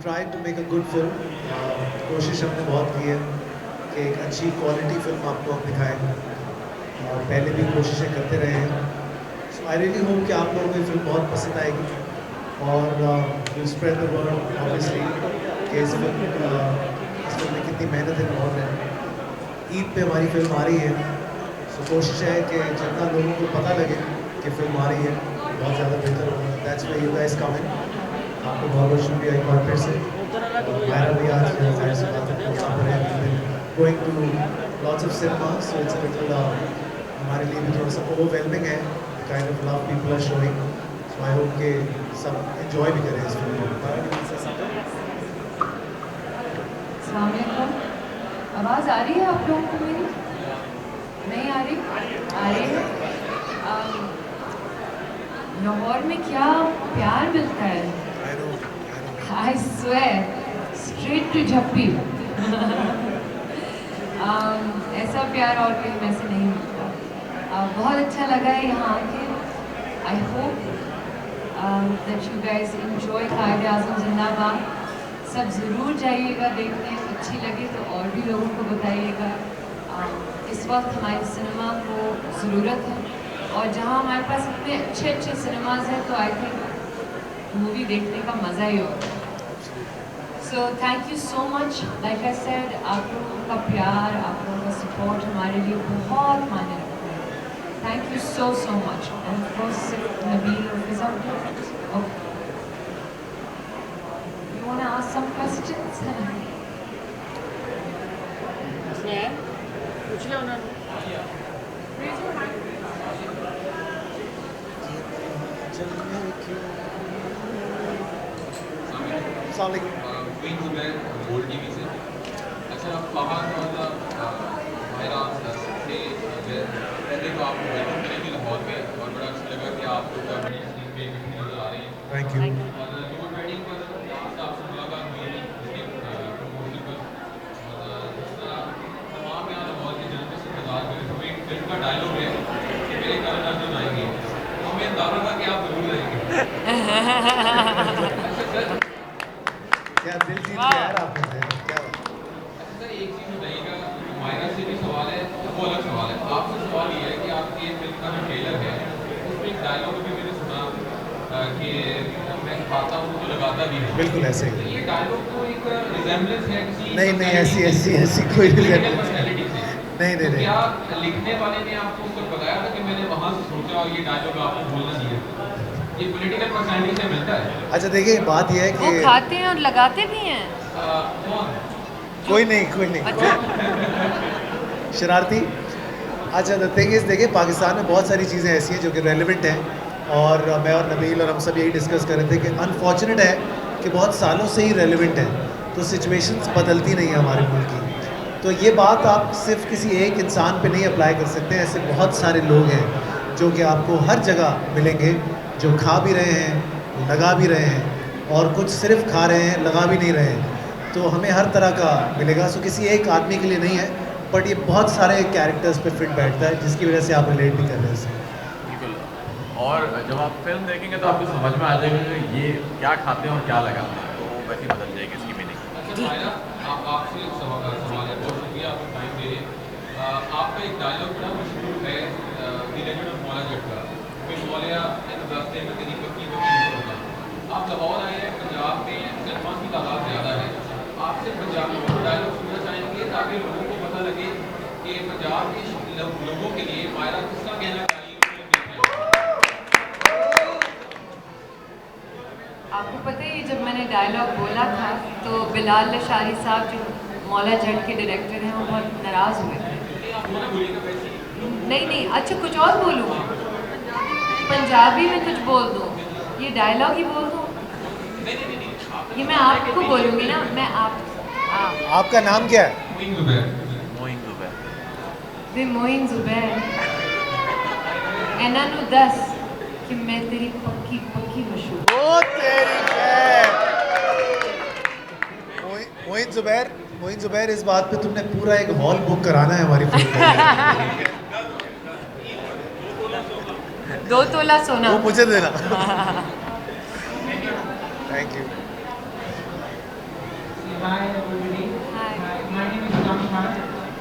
tried to make a good film. कोशिश हमने बहुत की है कि एक अच्छी क्वालिटी फिल्म आपको हम दिखाएं, और पहले भी कोशिशें करते रहे हैं. So I really hope कि आप लोगों को ये फिल्म बहुत पसंद आएगी, और you spread the word obviously कि इस फिल्म में कितनी मेहनत इन्वॉल्व है. ईद पे हमारी फिल्म आ रही है, so कोशिश है कि जितना लोगों को पता लगे कि फिल्म आ रही है बहुत ज़्यादा बेहतर होगा. That's where you guys come in. आपको बहुत बहुत शुक्रिया एक बार फिर से. मेरा भी आज जाहिर सी बात है यहाँ पर है, going to lots of cinemas, so it's a little हमारे लिए भी थोड़ा सा overwhelming है, the kind of love people are showing. So I hope कि सब enjoy भी करें इस फिल्म को. अस्सलाम वालेकुम. आवाज़ आ रही है आप लोगों को मेरी? नहीं आ रही? आ रही है. लाहौर में क्या प्यार मिलता है. I swear, straight to झप्पी. ऐसा प्यार और कहीं में से नहीं मिलता. बहुत अच्छा लगा है यहाँ आके. I hope that you guys enjoy Quaid-e-Azam जिंदाबाद. सब ज़रूर जाइएगा देखने. अच्छी लगे तो और भी लोगों को बताइएगा. इस वक्त हमारे सिनेमा को ज़रूरत है, और जहाँ हमारे पास इतने अच्छे अच्छे सिनेमाज हैं तो आई थिंक मूवी देखने का मज़ा ही होगा. So thank you so much. Like I said, आप लोगों का प्यार, आप लोगों का सपोर्ट हमारे लिए बहुत मायने रखता है. Thank you so so much. And of course Nabeel और Fiza, you want to ask some questions? पूछ लिया उन्होंने. Going to back gold TV से. अच्छा, फहाद और माहिरा से पहले तो आप वेलकम करेंगे लाहौर में, और बड़ा अच्छा लगा कि आप लोग बड़ी स्क्रीन पे नजर आ रहे हैं. Thank you. और रोड वेडिंग पर आपसे मुलाकात हुई थी प्रमोशन पर, और तमाम यहाँ लाहौर के जनता से इंतजार करें. तो एक फिल्म का डायलॉग है कि मेरे कारण अर्जुन आएंगे, तो हमें अंदाजा था कि आप जरूर आएंगे. क्या दिल जीत गया यार आपने. क्या बात. सर, एक चीज़ बताइएगा, मायरा से भी सवाल है, वो अलग सवाल है. आपसे सवाल ये है कि आपकी फिल्म का जो ट्रेलर है उसमें एक डायलॉग भी मैंने सुना कि मैं खाता हूँ तो लगाता भी हूँ. बिल्कुल ऐसे ही. तो ये डायलॉग तो एक रिजेम्बलेंस है किसी नहीं ऐसी कोई पर्सनैलिटी से. नहीं तो क्या लिखने वाले ने आपको कुछ बताया था कि मैंने वहाँ से सोचा और ये डायलॉग आपको बोलना चाहिए? ये पॉलिटिकल पर्सनैलिटी से मिलता है. अच्छा देखिए, बात यह है वो कि खाते हैं और लगाते भी हैं. कौन? कोई नहीं अच्छा. शरारती. अच्छा, द थिंग इज़, देखिए पाकिस्तान में बहुत सारी चीज़ें ऐसी हैं जो कि रेलिवेंट हैं, और मैं और नबील और हम सब यही डिस्कस कर रहे थे कि अनफॉर्चुनेट है कि बहुत सालों से ही रेलिवेंट है, तो सिचुएशंस बदलती नहीं है हमारे मुल्क की. तो ये बात आप सिर्फ किसी एक इंसान पे नहीं अप्लाई कर सकते. ऐसे बहुत सारे लोग हैं जो कि आपको हर जगह मिलेंगे, जो खा भी रहे हैं, लगा भी रहे हैं, और कुछ सिर्फ खा रहे हैं, लगा भी नहीं रहे हैं. तो हमें हर तरह का मिलेगा. सो किसी एक आदमी के लिए नहीं है, बट ये बहुत सारे कैरेक्टर्स पे फिट बैठता है, जिसकी वजह से आप रिलेट भी कर रहे हैं. बिल्कुल. और जब आप फिल्म देखेंगे तो आपको समझ में आ जाएगा कि ये क्या खाते हैं और क्या लगाते हैं, तो वो वैसे ही बदल जाएगी इसकी मीनिंग. अच्छा मायरा, आपसे एक सवाल है. बहुत शुक्रिया आपको टाइम दे रहे हैं. आपका एक डायलॉग बड़ा मशहूर है, the legend of Maula Jatt का, कि मौलिया रास्ते में तेरी पक्की होगा. आप लाहौर आए हैं, पंजाब में मुसलमान की तादाद ज़्यादा है. आपसे पंजाबी में डायलॉग सुनना चाहेंगे ताकि लोगों को पता लगे कि पंजाब के लोगों के लिए मायरा किस तरह कहना चाहिए. आपको पता है, जब मैंने डायलॉग बोला था तो बिलाल लशारी साहब जो मौला जट के डायरेक्टर हैं वो बहुत नाराज़ हुए थे. आप बोला बोलिएगा वैसे ही. नहीं, अच्छा कुछ और बोलूँ, पंजाबी में कुछ बोल दूँ, ये डायलॉग ही बोल दूँ. नहीं, ये मैं आपको बोलूँगी ना. मैं आपका नाम क्या है? मोइंग ज़ुबैर. मोइंग ज़ुबैर. वे मोइन ज़ुबैर इन्हां नूं दस कि मैं तेरी पक्की पक्की मशहूर. ओ तेरी खैर. मोइन ज़ुबैर, इस बात पे तुमने पूरा एक हॉल बुक कराना है हमारी फिल्म में. 2 तोला सोना. वो मुझे देना. Thank you. Hi everybody. Hi. My name is Ram Khan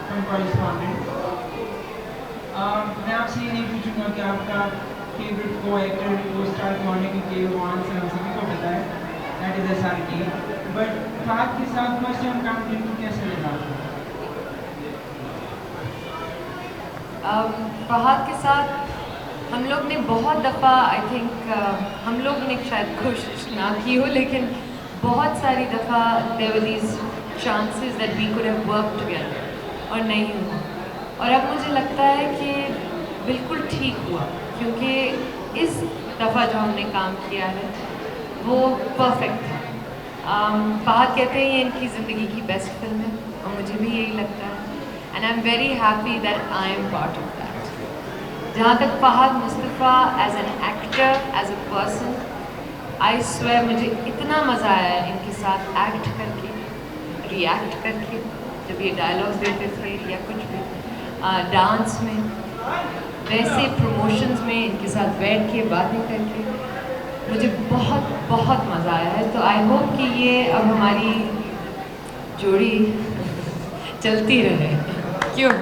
from Correspondent. मैं आपसे ये नहीं पूछूंगा कि आपका फेवरेट को एक्टर को स्टार कौन है, क्योंकि वो आंसर हम सभी को पता है, that is SRK. But Fahad के साथ फर्स्ट टाइम काम करने को कैसे लगा आपको? फहद के साथ हम लोग ने बहुत दफ़ा आई थिंक हम लोग ने शायद कोशिश ना की हो, लेकिन बहुत सारी दफ़ा there were these chances that we could have work together और नहीं हुआ। और अब मुझे लगता है कि बिल्कुल ठीक हुआ, क्योंकि इस दफ़ा जो हमने काम किया है वो परफेक्ट था। फहद कहते हैं ये इनकी ज़िंदगी की बेस्ट फिल्म है और मुझे भी यही लगता है, and I am very happy that I am part of that. जहाँ तक Fahad Mustafa as an actor, as a person, I swear मुझे इतना मज़ा आया इनके साथ एक्ट करके, रिएक्ट करके, जब ये डायलॉग्स देते थे या कुछ भी, डांस में, वैसे प्रमोशंस में इनके साथ बैठ के बातें करके मुझे बहुत बहुत मज़ा आया है। तो आई होप कि ये अब हमारी जोड़ी चलती रहे, क्यों?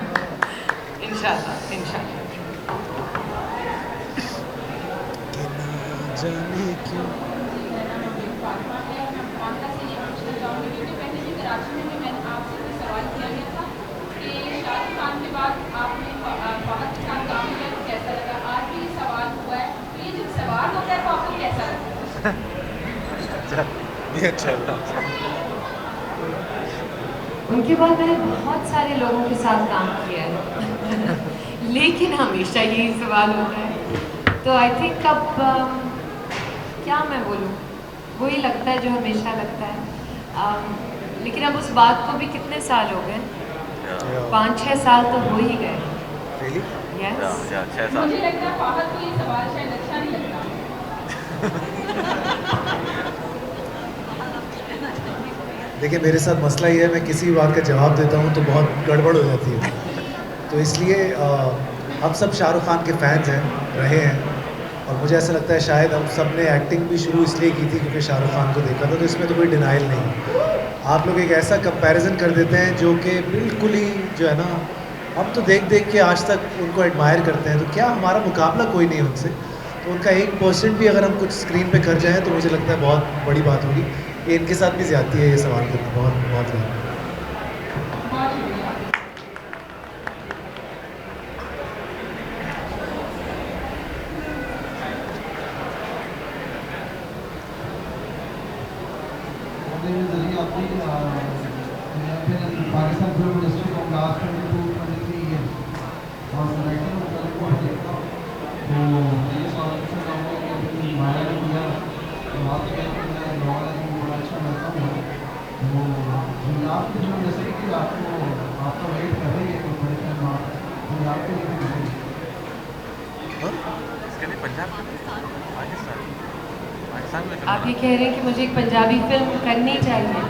इंशाल्लाह इंशाल्लाह। जाने क्यों ये अच्छा लगा। उनके बाद मैंने बहुत सारे लोगों के साथ काम किया है लेकिन हमेशा यही सवाल होता है। तो आई थिंक अब क्या मैं बोलूँ, वही लगता है जो हमेशा लगता है। लेकिन अब उस बात को भी कितने साल हो गए, 5-6 साल तो हो ही गए। Really? Yes. 6 साल। मुझे लगता है फहद को ये सवाल शायद अच्छा नहीं लगता। देखिए मेरे साथ मसला ये है, मैं किसी भी बात का जवाब देता हूँ तो बहुत गड़बड़ हो जाती है, तो इसलिए हम सब शाहरुख खान के फैंस हैं, रहे हैं, और मुझे ऐसा लगता है शायद हम सब ने एक्टिंग भी शुरू इसलिए की थी क्योंकि शाहरुख खान को देखा था, तो इसमें तो कोई डिनाइल नहीं है। आप लोग एक ऐसा कंपैरिजन कर देते हैं जो कि बिल्कुल ही जो है ना, हम तो देख देख के आज तक उनको एडमायर करते हैं, तो क्या हमारा मुकाबला कोई नहीं है उनसे, तो उनका 1% भी अगर हम कुछ स्क्रीन पे कर जाएँ तो मुझे लगता है बहुत बड़ी बात होगी। ये इनके साथ भी ज़्यादती है ये सवाल करना, बहुत बहुत ज़्यादा। पाकिस्तान फिल्म इंडस्ट्री को लास्ट 22-23 ईयर और राइटर और फिल्म को देखता हूँ, तो ये सवाल पूछना चाहूँगा कि अभी माया ने किया तो आप कहते हैं नॉवल है तो बड़ा अच्छा लगता हूँ, तो आपकी जो जैसे कि आपको आपका वेट कर रही है कोई बड़ी फिल्म आप तो आपके लिए भी करेंगे इसके लिए पंजाब पाकिस्तान में आप ये कह रहे हैं कि मुझे एक पंजाबी फिल्म करनी चाहिए?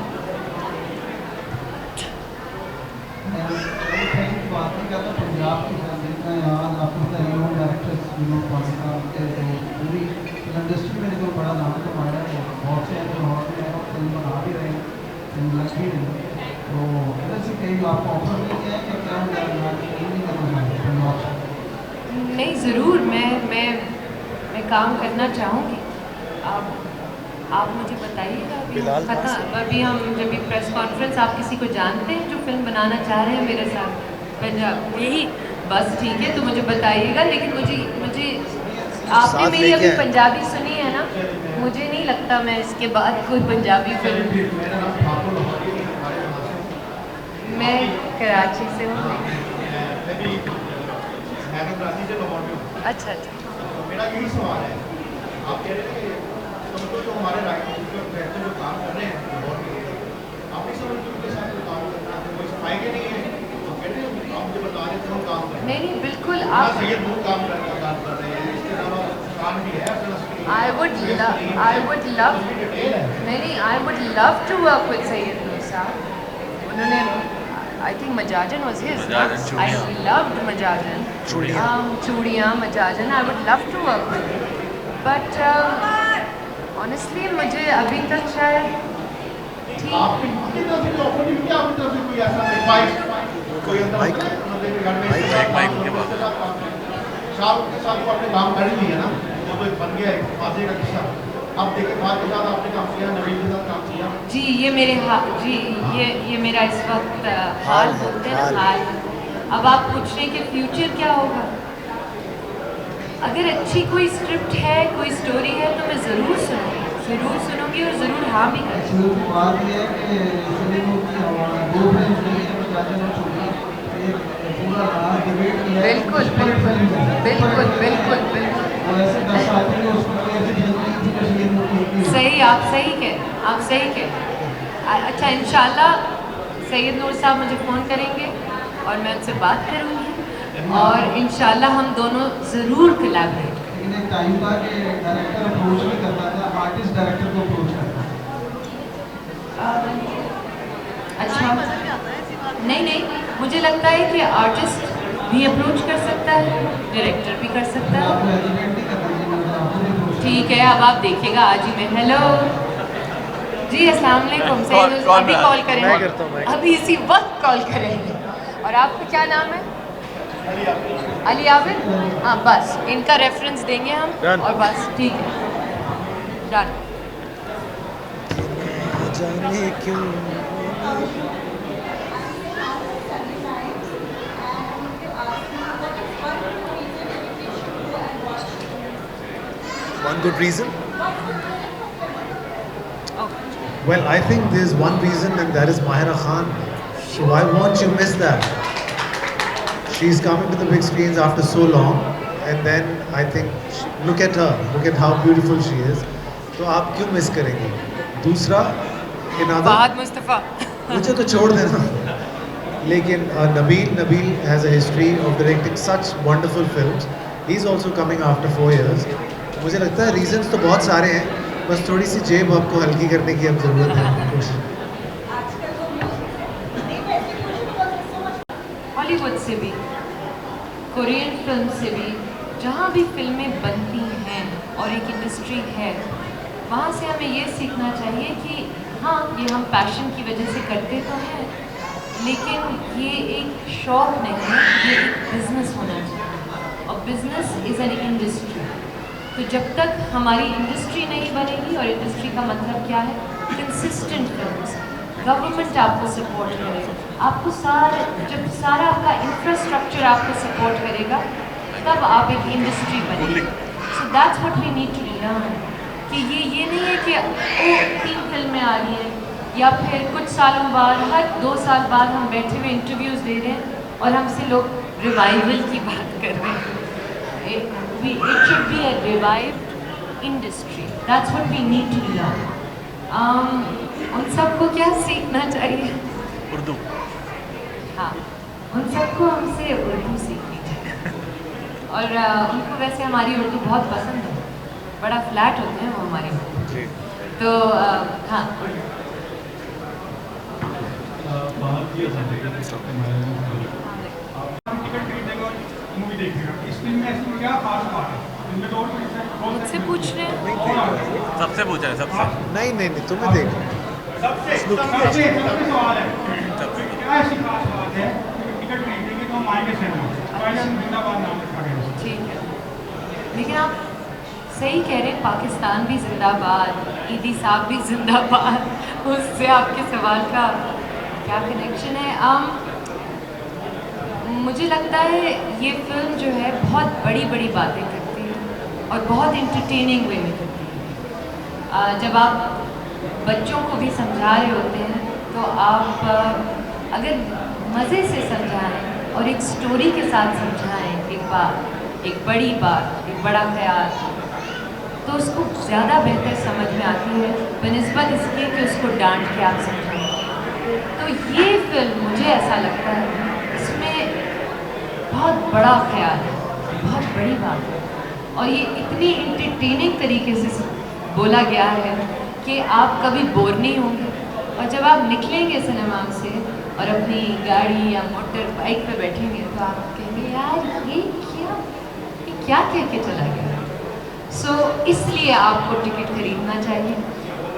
बात नहीं करता पंजाब की फिल्म देखना, यहाँ आपको पता है डायरेक्टर्स पाकिस्तान के तो पूरी इंडस्ट्री में कोई बड़ा नाम कमाया है, बहुत से ऐसे हॉल में हैं फिल्म बना भी रहे हैं, फिल्म लग भी रही है, तो इधर से कहीं आपको ऑफर मिल गया है कि क्या नहीं करना चाहते पंजाब से? नहीं, ज़रूर मैं काम करना चाहूँगी। आप मुझे बताइएगा। बिलाल अभी हम जब भी प्रेस कॉन्फ्रेंस, आप किसी को जानते हैं जो फिल्म बनाना चाह रहे हैं मेरे साथ पंजाब? यही बस, ठीक है, तो मुझे बताइएगा। लेकिन मुझे आपने मेरी अभी पंजाबी सुनी है ना, मुझे नहीं लगता मैं इसके बाद कोई पंजाबी फिल्म। मैं कराची से हूँ। अच्छा अच्छा। मेरा यही सवाल है, आप कह रहे हैं कि जो हमारे राइटर जो काम कर रहे हैं बहुत आप नहीं समझते उनके साथ जो काम करना है कोई सफाई नहीं है, आप कह रहे हैं आप मुझे बता रहे थे हम काम कर रहे हैं। नहीं बिल्कुल, आप सैयद वो काम कर रहे हैं, इसके अलावा काम भी है अपना। I would love नहीं, I would love to work with Sayyid Musa. उन्होंने I think Majajan was his. Majajan, I loved Majajan. Chudiyan, Majajan. I would love to work with him. But honestly मुझे अभी तक शायद आपकी तरफ से कोई अपॉर्चुनिटी, आपकी तरफ से कोई ऐसा एडवाइस, कोई अंदर माइक घर में माइक उनके पास। शाह के साथ को आपने काम कर लिया ना, जब एक बन गया एक फांसी का किस्सा, अब देखे बाद के साथ आपने काम किया, नवीन के साथ काम किया। जी ये मेरे जी ये मेरा इस वक्त हाल बोलते हैं ना, हाल। अब आप पूछ रहे हैं कि फ्यूचर क्या होगा। अगर अच्छी कोई स्क्रिप्ट है, कोई स्टोरी है तो मैं ज़रूर सुनूंगी और ज़रूर हाँ भी करूँगी। एक्चुअली बात ये है कि फिल्मों की दो फिल्म नहीं है, ज़्यादा ना छोड़ी, एक पूरा रात डिबेट किया है, बिल्कुल बिल्कुल बिल्कुल बिल्कुल बिल्कुल और ऐसे दर्शाते हैं उसको कोई ऐसी फिल्म नहीं थी जो ये मूवी होती है। सही, आप सही कह। अच्छा इंशाल्लाह सैयद नूर साहब मुझे फ़ोन करेंगे और मैं उनसे बात करूँगी और इंशाल्लाह हम दोनों ज़रूर कोलैबोरेट। लेकिन एक टाइम था कि डायरेक्टर अप्रोच नहीं करता था, आर्टिस्ट डायरेक्टर को अप्रोच करता था। अच्छा नहीं, मुझे लगता है कि आर्टिस्ट भी अप्रोच कर सकता है, डायरेक्टर भी कर सकता है। आपको एजुकेट नहीं करता जी, मतलब आपको नहीं approach ठीक है, अब आप देखिएगा आज ही मैं। हेलो जी, अस्सलाम वालेकुम। कॉल अभी पे कॉल मैं करें, करता हूँ, मैं अभी इसी वक्त कॉल करेंगे। और आपका क्या नाम है? अली आबिद। हाँ बस इनका रेफरेंस देंगे हम Done. और बस ठीक है, डन। जाने क्यों one good reason? Well, I think there's one reason, and that is Mahira Khan. So why won't you miss that? She's coming to the big screens after so long, and then I think look at her, look at how beautiful she is. तो आप क्यों miss करेंगे? दूसरा, another, Fahad Mustafa. मुझे तो छोड़ देना। लेकिन Nabil has a history of directing such wonderful films. He's also coming after 4 years. मुझे लगता है रीजंस तो बहुत सारे हैं, बस थोड़ी सी जेब आपको हल्की करने की अब ज़रूरत है। कोशिश हॉलीवुड से भी, कोरियन फिल्म से भी, जहाँ भी फिल्में बनती हैं और एक इंडस्ट्री है, वहाँ से हमें ये सीखना चाहिए कि हाँ ये हम पैशन की वजह से करते तो हैं, लेकिन ये एक शौक नहीं है, ये एक बिज़नेस होना चाहिए और बिज़नेस इज़ एन इंडस्ट्री। तो जब तक हमारी इंडस्ट्री नहीं बनेगी, और इंडस्ट्री का मतलब क्या है, कंसिस्टेंट फिल्म्स, गवर्नमेंट आपको सपोर्ट करे, आपको जब सारा आपका इंफ्रास्ट्रक्चर आपको सपोर्ट करेगा तब आप एक इंडस्ट्री बनेगी। So that's what we need to learn कि ये नहीं है कि ओ 3 फिल्में आ रही हैं या फिर कुछ सालों बाद, हर 2 साल बाद हम बैठे हुए इंटरव्यूज़ दे रहे हैं और हमसे लोग रिवाइवल की बात कर रहे हैं। It should be a revived industry. That's what we need to learn. उन सबको क्या सीखना चाहिए? उर्दू। हाँ, उन सबको हमसे उर्दू सीखनी चाहिए। और उनको वैसे हमारी उर्दू बहुत पसंद है, बड़ा फ्लैट होते हैं वो हमारी उर्दू। तो हाँ, मूवी देखिएगा, इस फिल्म में ऐसी क्या खास बात है? इनमें तो और कुछ है? मुझसे पूछ रहे हैं। सबसे पूछा है, सबसे। नहीं तुम्हें देख। सबसे सवाल है, क्या ऐसी खास बात है कि टिकट खरीदेंगे तो हम आएंगे सिनेमा? भाईजान जिंदाबाद नाम रखा गया है। ठीक है, लेकिन आप सही कह रहे हैं, पाकिस्तान भी जिंदाबाद, ईदी साहब भी जिंदाबाद। उससे आपके सवाल का क्या कनेक्शन है? मुझे लगता है ये फिल्म जो है बहुत बड़ी बातें करती है और बहुत इंटरटेनिंग वे में करती है। जब आप बच्चों को भी समझा रहे होते हैं तो आप अगर मज़े से समझाएं और एक स्टोरी के साथ समझाएं, एक बात, एक बड़ी बात, एक बड़ा ख्याल, तो उसको ज़्यादा बेहतर समझ में आती है बनिस्बत इसके कि उसको डांट के आप समझाएं। तो ये फिल्म मुझे ऐसा लगता है इसमें बहुत बड़ा ख्याल है, बहुत बड़ी बात है और ये इतनी इंटरटेनिंग तरीके से बोला गया है कि आप कभी बोर नहीं होंगे। और जब आप निकलेंगे सिनेमा से और अपनी गाड़ी या मोटर बाइक पे बैठेंगे तो आप कहेंगे यार ये क्या कह के चला गया। सो इसलिए आपको टिकट खरीदना चाहिए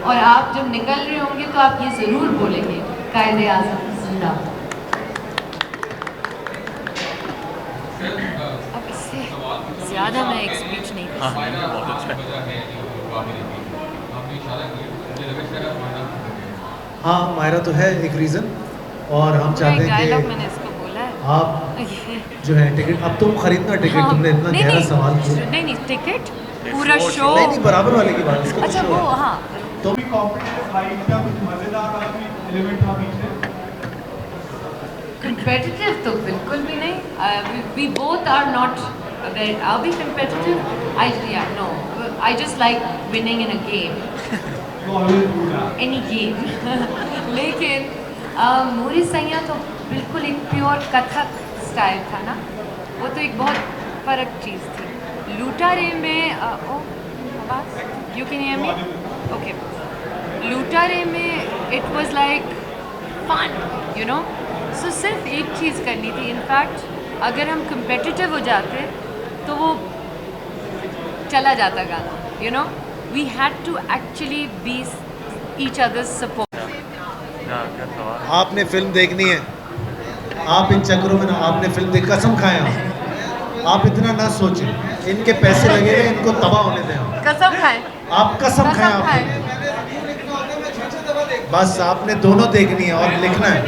और आप जब निकल रहे होंगे तो आप ये ज़रूर बोलेंगे कायदे आज़म जिंदाबाद। अब इससे ज़्यादा मैं एक स्पीच नहीं कर सकती। हाँ बहुत अच्छा है। हाँ मायरा तो है एक रीज़न, और हम चाहते हैं डायलॉग कि मैंने इसको बोला है। आप जो है टिकट, अब तुम खरीदना टिकट, हाँ, तुमने इतना नहीं, गहरा नहीं, सवाल किया। नहीं टिकट पूरा शो, शो। नहीं बराबर वाले की बात, इसका अच्छा तो वो show है। हाँ तो कोई कॉम्पिटिटिव फाइट या कुछ मजेदार वाला कोई एलिमेंट था बीच में? competitive तो बिल्कुल भी नहीं। We both are not very, are we competitive? Yeah, no. I just like winning in a game, You always do that. any game. लेकिन मोरी सैया तो बिल्कुल एक प्योर कथक स्टाइल था ना, वो तो एक बहुत फर्क चीज़ थी। लूटारे में you can hear me? Okay. Lootere में it was like fun, you know. So सिर्फ एक चीज़ करनी थी। इनफैक्ट अगर हम competitive हो जाते तो वो चला जाता गाना, you know. We had to actually be each others support. क्या क्या सवाल? आपने फिल्म देखनी है, आप इन चक्करों में ना, आपने फिल्म देख, कसम खाएं आप इतना ना सोचें, इनके पैसे लगे हैं, इनको तबाह होने दें आप। कसम खाएं। आप कसम खाएं आपने, बस आपने दोनों देखनी है और लिखना है।